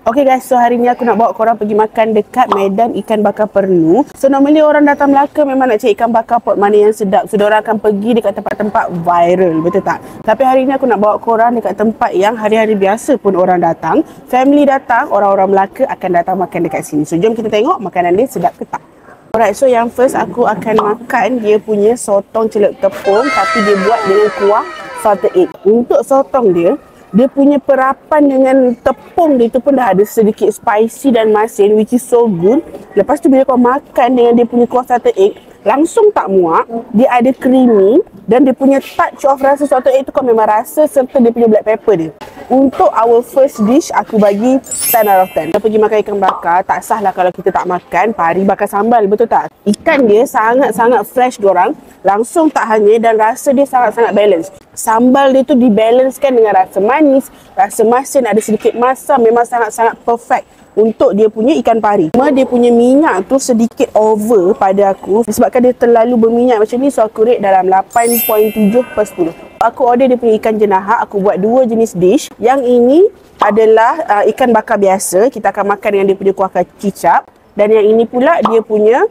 Okay guys, so hari ni aku nak bawa korang pergi makan dekat Medan Ikan Bakar Pernu. So normally orang datang Melaka memang nak cari ikan bakar pot mana yang sedap. So diorang akan pergi dekat tempat-tempat viral, betul tak? Tapi hari ni aku nak bawa korang dekat tempat yang hari-hari biasa pun orang datang. Family datang, orang-orang Melaka akan datang makan dekat sini. So jom kita tengok makanan dia sedap ke tak. Alright, so yang first aku akan makan dia punya sotong celup tepung tapi dia buat dengan kuah salted egg. Untuk sotong dia punya perapan dengan tepung dia tu pun dah ada sedikit spicy dan masin, which is so good. Lepas tu bila kau makan dengan dia punya kuah salted egg, langsung tak muak. Dia ada creamy dan dia punya touch of rasa salted egg tu kau memang rasa serta dia punya black pepper dia. Untuk our first dish, aku bagi 10 out of 10. Kita pergi makan ikan bakar, tak sah lah kalau kita tak makan pari bakar sambal, betul tak? Ikan dia sangat-sangat fresh diorang, langsung tak hanyir dan rasa dia sangat-sangat balance. Sambal dia tu dibalancekan dengan rasa manis, rasa masin, ada sedikit masam, memang sangat-sangat perfect untuk dia punya ikan pari. Cuma dia punya minyak tu sedikit over pada aku disebabkan dia terlalu berminyak macam ni, so aku rate dalam 8.7/10. Aku order dia punya ikan jenahak, aku buat dua jenis dish. Yang ini adalah ikan bakar biasa, kita akan makan dengan dia punya kuah kicap. Dan yang ini pula dia punya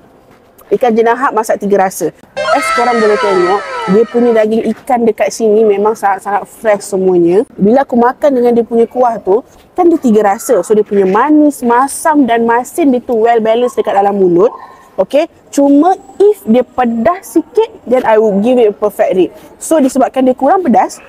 ikan jenahak masak 3 rasa. As korang boleh tengok, dia punya daging ikan dekat sini memang sangat-sangat fresh semuanya. Bila aku makan dengan dia punya kuah tu, kan dia 3 rasa. So dia punya manis, masam dan masin dia tu well balanced dekat dalam mulut. Okay, cuma if dia pedas sikit, then I will give it a perfect rate. So disebabkan dia kurang pedas,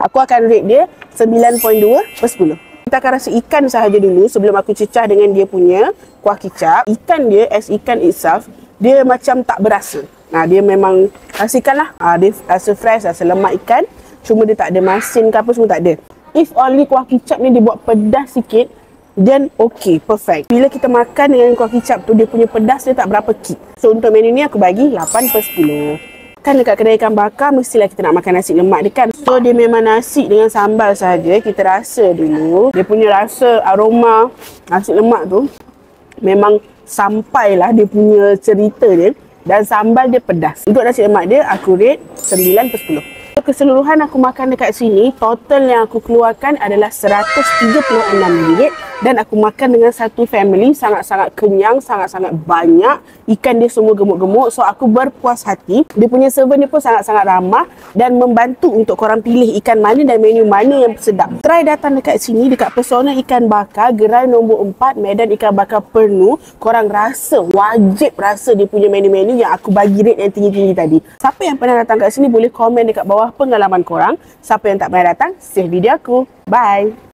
aku akan rate dia 9.2/10. Kita akan rasa ikan sahaja dulu sebelum aku cecah dengan dia punya kuah kicap. Ikan dia as ikan itself, dia macam tak berasa. Nah, dia memang rasa ikan lah. Dia rasa fresh, rasa lemak ikan. Cuma dia tak ada masin ke apa semua, tak ada. If only kuah kicap ni dia buat pedas sikit, then okay, perfect. Bila kita makan dengan kuah kicap tu, dia punya pedas dia tak berapa kick. So untuk menu ni aku bagi 8/10. Kan dekat kedai ikan bakar, mestilah kita nak makan nasi lemak dia kan. So dia memang nasi dengan sambal saja. Kita rasa dulu. Dia punya rasa aroma nasi lemak tu memang sampailah dia punya cerita dia. Dan sambal dia pedas. Untuk nasi lemak dia, aku rate 9/10. Keseluruhan aku makan dekat sini, total yang aku keluarkan adalah RM136 dan aku makan dengan satu family, sangat-sangat kenyang, sangat-sangat banyak. Ikan dia semua gemuk-gemuk, so aku berpuas hati. Dia punya server dia pun sangat-sangat ramah dan membantu untuk korang pilih ikan mana dan menu mana yang sedap. Try datang dekat sini, dekat Pesona Ikan Bakar, Gerai nombor 4, Medan Ikan Bakar Pernu. Korang rasa, wajib rasa dia punya menu-menu yang aku bagi rate yang tinggi-tinggi tadi. Siapa yang pernah datang kat sini boleh komen dekat bawah pengalaman korang. Siapa yang tak pernah datang, save video aku. Bye!